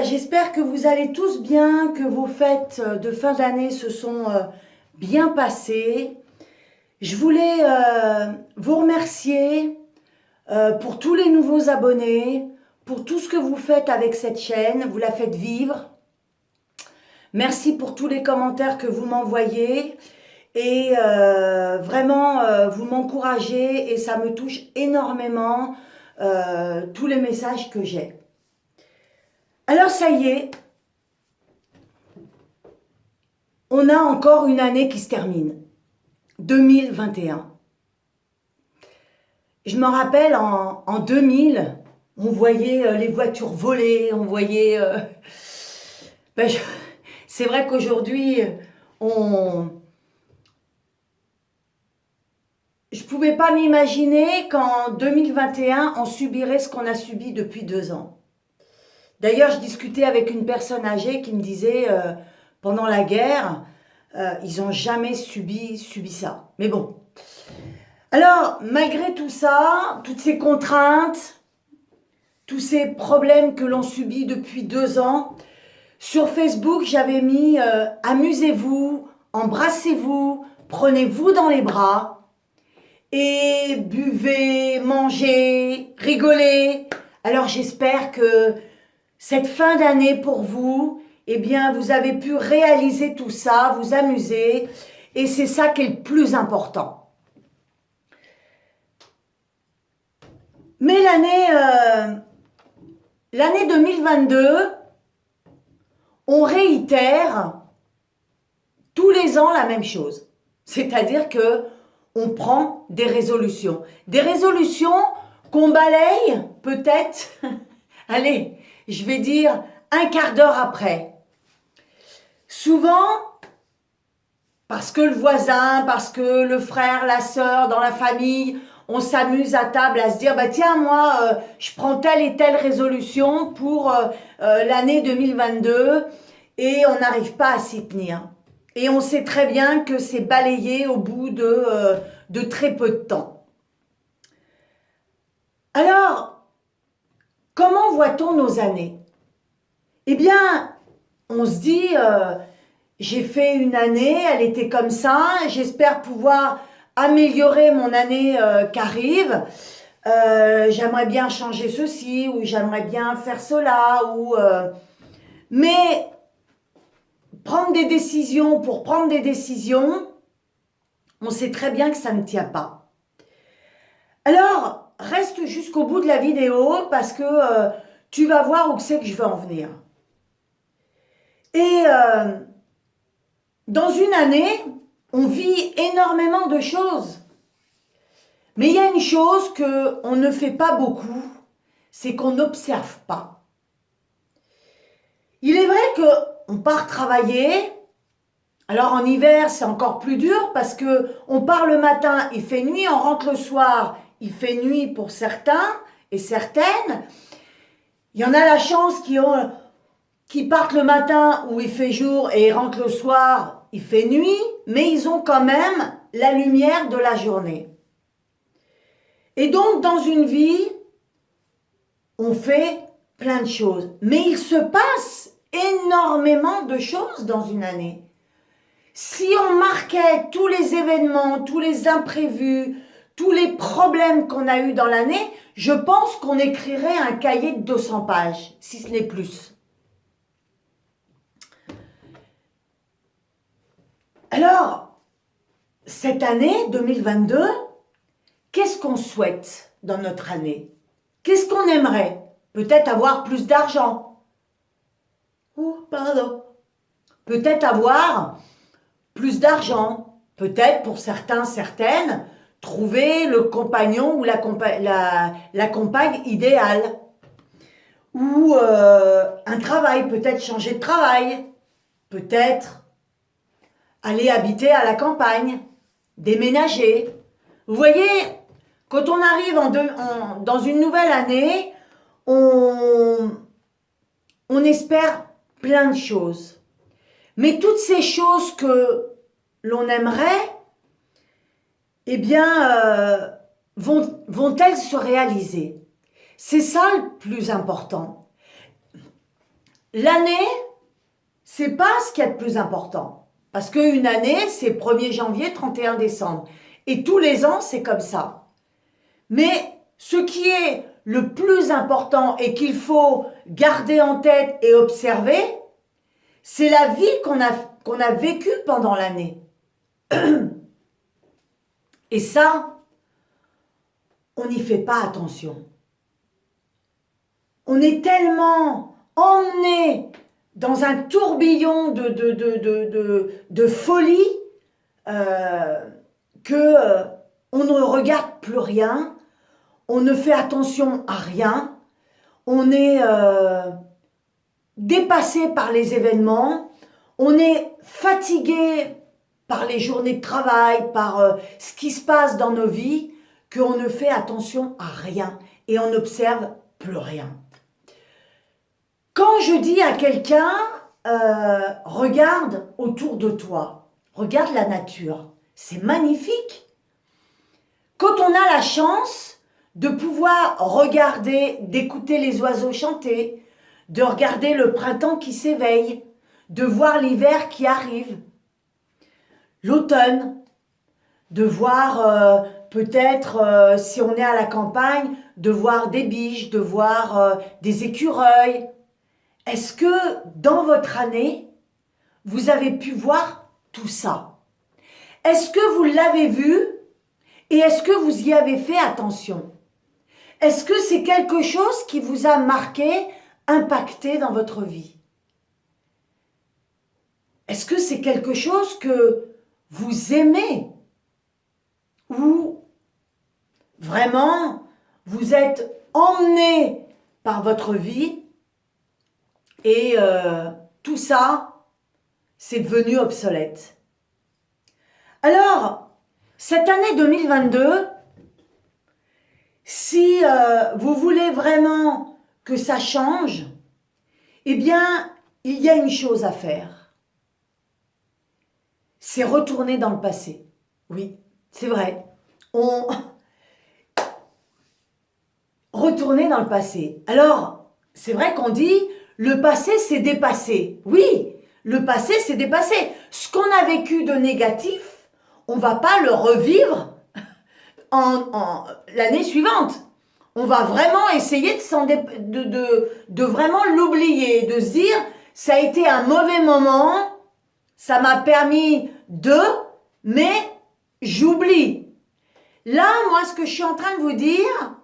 j'espère que vous allez tous bien, que vos fêtes de fin d'année se sont bien passées. Je voulais vous remercier pour tous les nouveaux abonnés, pour tout ce que vous faites avec cette chaîne, vous la faites vivre. Merci pour tous les commentaires que vous m'envoyez et vraiment vous m'encouragez et ça me touche énormément tous les messages que j'ai. Alors ça y est, on a encore une année qui se termine, 2021. Je me rappelle en 2000, on voyait les voitures voler, on voyait... c'est vrai qu'aujourd'hui, je ne pouvais pas m'imaginer qu'en 2021, on subirait ce qu'on a subi depuis 2 ans. D'ailleurs, je discutais avec une personne âgée qui me disait, pendant la guerre, ils n'ont jamais subi ça. Mais bon. Alors, malgré tout ça, toutes ces contraintes, tous ces problèmes que l'on subit depuis 2 ans, sur Facebook, j'avais mis amusez-vous, embrassez-vous, prenez-vous dans les bras et buvez, mangez, rigolez. Alors, j'espère que cette fin d'année pour vous, eh bien, vous avez pu réaliser tout ça, vous amuser, et c'est ça qui est le plus important. Mais l'année 2022, on réitère tous les ans la même chose. C'est-à-dire que on prend des résolutions. Des résolutions qu'on balaye peut-être, allez, je vais dire un quart d'heure après. Souvent, parce que le voisin, parce que le frère, la sœur, dans la famille, on s'amuse à table à se dire, bah tiens, moi, je prends telle et telle résolution pour l'année 2022 et on n'arrive pas à s'y tenir. Et on sait très bien que c'est balayé au bout de très peu de temps. Alors, comment voit-on nos années? Eh bien, on se dit, j'ai fait une année, elle était comme ça, j'espère pouvoir améliorer mon année qui arrive. J'aimerais bien changer ceci, ou j'aimerais bien faire cela, mais prendre des décisions pour prendre des décisions, on sait très bien que ça ne tient pas. Alors, reste jusqu'au bout de la vidéo parce que tu vas voir où c'est que je veux en venir. Et dans une année, on vit énormément de choses. Mais il y a une chose qu'on ne fait pas beaucoup, c'est qu'on n'observe pas. Il est vrai qu'on part travailler, alors en hiver c'est encore plus dur parce qu'on part le matin, il fait nuit, on rentre le soir, il fait nuit pour certains et certaines. Il y en a la chance qui partent le matin où il fait jour et ils rentrent le soir, il fait nuit, mais ils ont quand même la lumière de la journée. Et donc, dans une vie, on fait plein de choses. Mais il se passe énormément de choses dans une année. Si on marquait tous les événements, tous les imprévus, tous les problèmes qu'on a eus dans l'année, je pense qu'on écrirait un cahier de 200 pages, si ce n'est plus. Alors, cette année 2022, qu'est-ce qu'on souhaite dans notre année? Qu'est-ce qu'on aimerait? Peut-être avoir plus d'argent. Peut-être avoir plus d'argent. Peut-être pour certains, certaines, trouver le compagnon ou la compagne idéale. Ou un travail, peut-être changer de travail. Peut-être aller habiter à la campagne, déménager. Vous voyez, quand on arrive dans une nouvelle année, on espère plein de choses. Mais toutes ces choses que l'on aimerait, eh bien, vont-elles se réaliser? C'est ça le plus important. l'année, c'est pas ce qu'il y a de plus important. Parce qu'une année, c'est 1er janvier, 31 décembre. Et tous les ans, c'est comme ça. Mais ce qui est le plus important et qu'il faut garder en tête et observer, c'est la vie qu'on a vécue pendant l'année. Et ça, on n'y fait pas attention. On est tellement emmené dans un tourbillon de folie que on ne regarde plus rien, on ne fait attention à rien, on est dépassé par les événements, on est fatigué par les journées de travail, par ce qui se passe dans nos vies, qu'on ne fait attention à rien et on n'observe plus rien. Quand je dis à quelqu'un, regarde autour de toi, regarde la nature, c'est magnifique. Quand on a la chance de pouvoir regarder, d'écouter les oiseaux chanter, de regarder le printemps qui s'éveille, de voir l'hiver qui arrive, l'automne, de voir peut-être, si on est à la campagne, de voir des biches, de voir des écureuils. Est-ce que dans votre année, vous avez pu voir tout ça? Est-ce que vous l'avez vu et est-ce que vous y avez fait attention? Est-ce que c'est quelque chose qui vous a marqué, impacté dans votre vie? Est-ce que c'est quelque chose que vous aimez? Ou vraiment, vous êtes emmené par votre vie et tout ça, c'est devenu obsolète. Alors, cette année 2022, si vous voulez vraiment que ça change, eh bien, il y a une chose à faire. C'est retourner dans le passé. Oui, c'est vrai. Retourner dans le passé. Alors, c'est vrai qu'on dit, le passé c'est dépassé. Oui, le passé c'est dépassé. Ce qu'on a vécu de négatif, on ne va pas le revivre l'année suivante. On va vraiment essayer de vraiment l'oublier, de se dire, ça a été un mauvais moment, ça m'a permis mais j'oublie. Là, moi, ce que je suis en train de vous dire,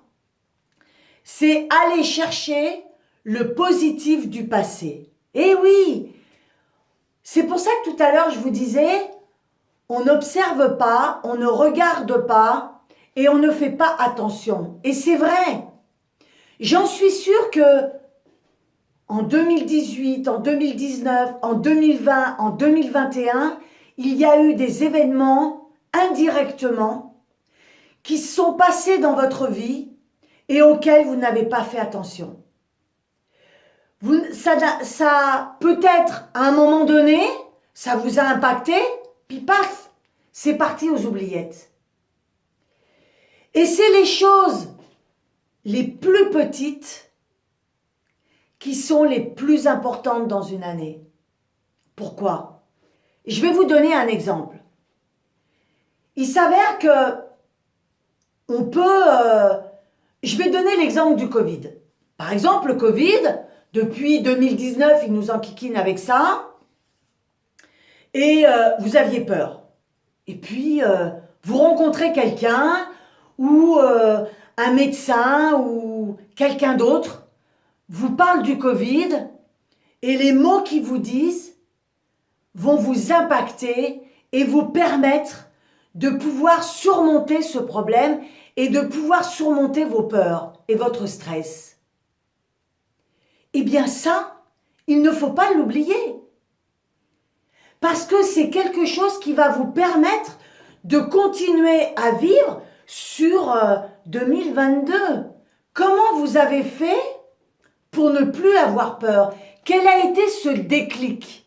c'est aller chercher le positif du passé. Eh oui, c'est pour ça que tout à l'heure, je vous disais, on n'observe pas, on ne regarde pas et on ne fait pas attention. Et c'est vrai. J'en suis sûre que en 2018, en 2019, en 2020, en 2021, il y a eu des événements indirectement qui se sont passés dans votre vie et auxquels vous n'avez pas fait attention. Ça peut-être à un moment donné, ça vous a impacté, puis paf, c'est parti aux oubliettes. Et c'est les choses les plus petites qui sont les plus importantes dans une année. Pourquoi? Je vais vous donner un exemple. Il s'avère que on peut... je vais donner l'exemple du Covid. Par exemple, le Covid, depuis 2019, il nous enquiquine avec ça. Et vous aviez peur. Et puis, vous rencontrez quelqu'un ou un médecin ou quelqu'un d'autre vous parle du Covid et les mots qu'ils vous disent vont vous impacter et vous permettre de pouvoir surmonter ce problème et de pouvoir surmonter vos peurs et votre stress. Eh bien ça, il ne faut pas l'oublier. Parce que c'est quelque chose qui va vous permettre de continuer à vivre sur 2022. Comment vous avez fait pour ne plus avoir peur? Quel a été ce déclic?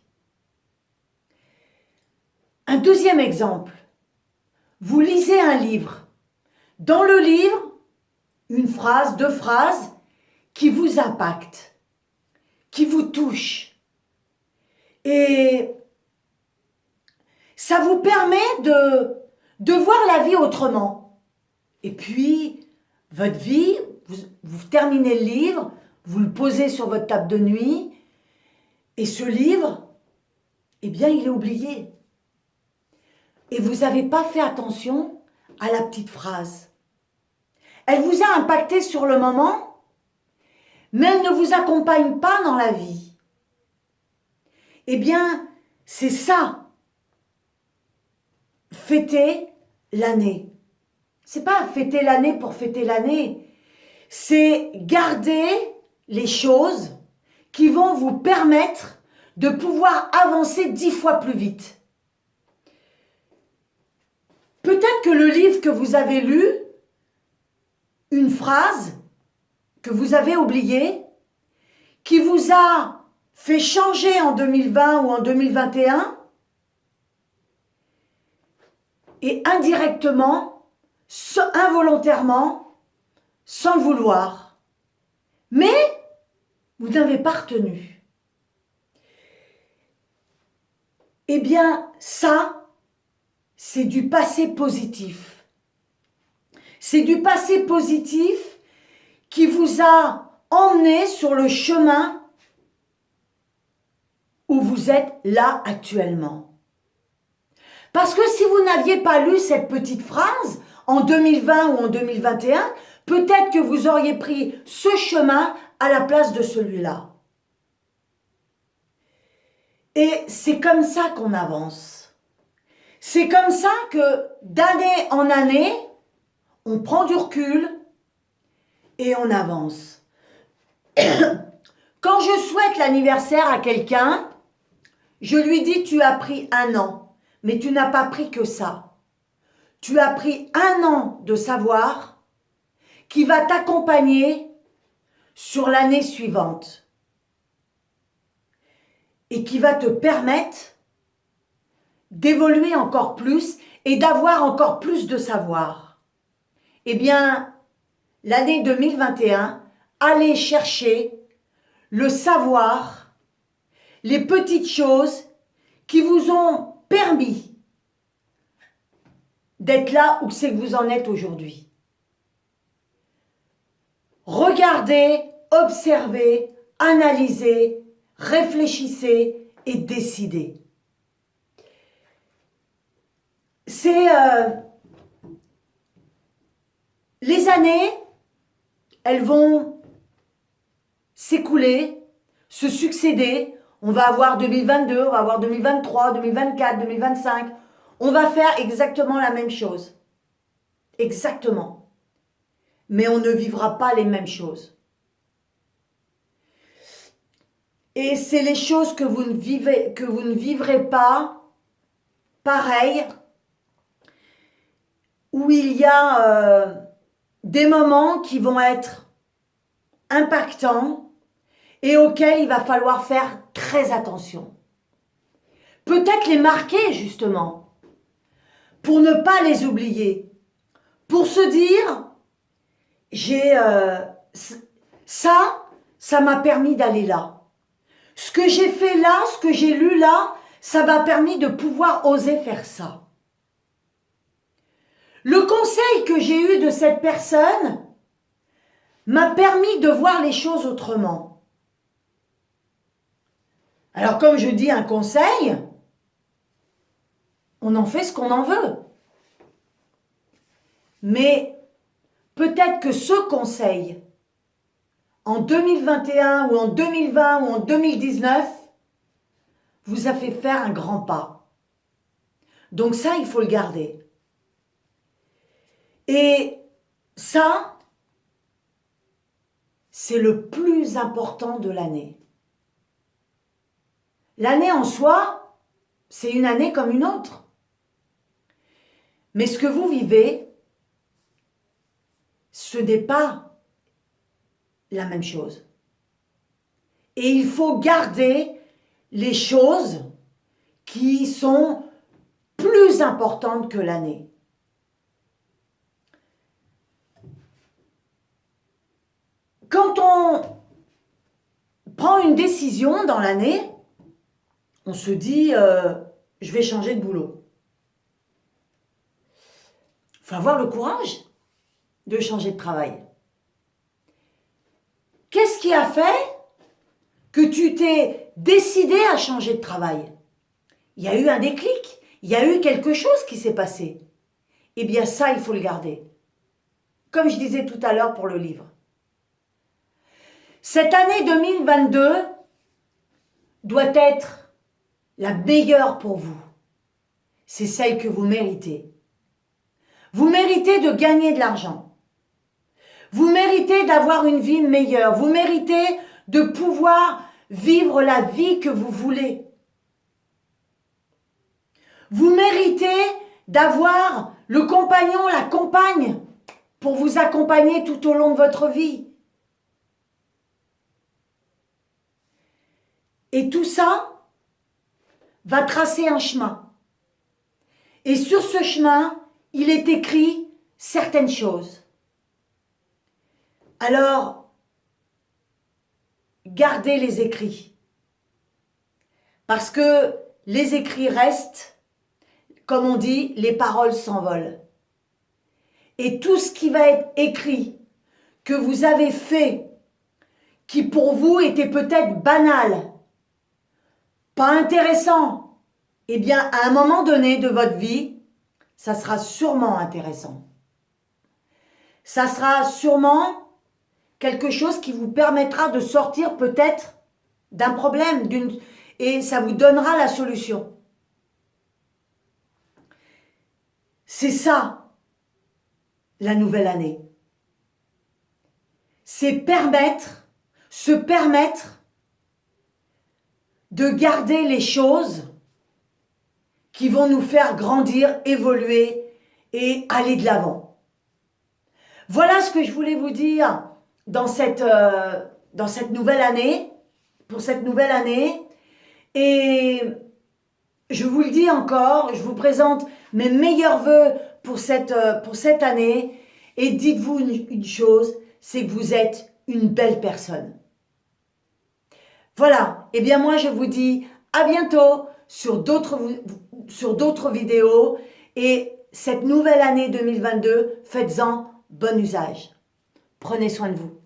Un deuxième exemple. Vous lisez un livre. Dans le livre, une phrase, deux phrases qui vous impactent, qui vous touchent. Et ça vous permet de voir la vie autrement. Et puis, votre vie, vous terminez le livre, vous le posez sur votre table de nuit, et ce livre, eh bien, il est oublié. Et vous n'avez pas fait attention à la petite phrase. Elle vous a impacté sur le moment, mais elle ne vous accompagne pas dans la vie. Eh bien, c'est ça, fêter l'année. C'est pas fêter l'année pour fêter l'année, c'est garder les choses qui vont vous permettre de pouvoir avancer 10 fois plus vite. Peut-être que le livre que vous avez lu, une phrase que vous avez oubliée, qui vous a fait changer en 2020 ou en 2021, et indirectement, involontairement, sans le vouloir. Mais vous n'avez pas retenu. Eh bien, ça, c'est du passé positif. C'est du passé positif qui vous a emmené sur le chemin où vous êtes là actuellement. Parce que si vous n'aviez pas lu cette petite phrase en 2020 ou en 2021, peut-être que vous auriez pris ce chemin à la place de celui-là. Et c'est comme ça qu'on avance. C'est comme ça que d'année en année, on prend du recul et on avance. Quand je souhaite l'anniversaire à quelqu'un, je lui dis: tu as pris 1 an, mais tu n'as pas pris que ça. Tu as pris 1 an de savoir qui va t'accompagner sur l'année suivante et qui va te permettre d'évoluer encore plus et d'avoir encore plus de savoir. Eh bien, l'année 2021, allez chercher le savoir, les petites choses qui vous ont permis d'être là où c'est que vous en êtes aujourd'hui. Regardez, observez, analysez, réfléchissez et décidez. C'est les années, elles vont s'écouler, se succéder. On va avoir 2022, on va avoir 2023, 2024, 2025. On va faire exactement la même chose. Exactement. Mais on ne vivra pas les mêmes choses. Et c'est les choses que vous ne vivrez pas, pareil, où il y a des moments qui vont être impactants et auxquels il va falloir faire très attention. Peut-être les marquer justement, pour ne pas les oublier, pour se dire, ça m'a permis d'aller là. Ce que j'ai fait là, ce que j'ai lu là, ça m'a permis de pouvoir oser faire ça. Le conseil que j'ai eu de cette personne m'a permis de voir les choses autrement. Alors comme je dis un conseil, on en fait ce qu'on en veut. Mais peut-être que ce conseil, en 2021 ou en 2020 ou en 2019, vous a fait faire un grand pas. Donc ça, il faut le garder. Et ça, c'est le plus important de l'année. L'année en soi, c'est une année comme une autre. Mais ce que vous vivez, ce n'est pas la même chose. Et il faut garder les choses qui sont plus importantes que l'année. Quand on prend une une décision dans l'année, on se dit je vais changer de boulot. Il faut avoir le courage de changer de travail. Qu'est-ce qui a fait que tu t'es décidé à changer de travail? Il y a eu un déclic, il y a eu quelque chose qui s'est passé. Eh bien ça, il faut le garder. Comme je disais tout à l'heure pour le livre. Cette année 2022 doit être la meilleure pour vous. C'est celle que vous méritez. Vous méritez de gagner de l'argent. Vous méritez d'avoir une vie meilleure. Vous méritez de pouvoir vivre la vie que vous voulez. Vous méritez d'avoir le compagnon, la compagne pour vous accompagner tout au long de votre vie. Et tout ça va tracer un chemin. Et sur ce chemin, il est écrit certaines choses. Alors, gardez les écrits. Parce que les écrits restent, comme on dit, les paroles s'envolent. Et tout ce qui va être écrit, que vous avez fait, qui pour vous était peut-être banal, pas intéressant, eh bien, à un moment donné de votre vie, ça sera sûrement intéressant. Ça sera sûrement quelque chose qui vous permettra de sortir peut-être d'un problème, et ça vous donnera la solution. C'est ça, la nouvelle année. C'est se permettre de garder les choses qui vont nous faire grandir, évoluer et aller de l'avant. Voilà ce que je voulais vous dire dans cette nouvelle année, pour cette nouvelle année. Et je vous le dis encore, je vous présente mes meilleurs vœux pour cette année. Et dites-vous une chose, c'est que vous êtes une belle personne. Voilà, et bien moi je vous dis à bientôt sur d'autres vidéos. Et cette nouvelle année 2022, faites-en bon usage. Prenez soin de vous.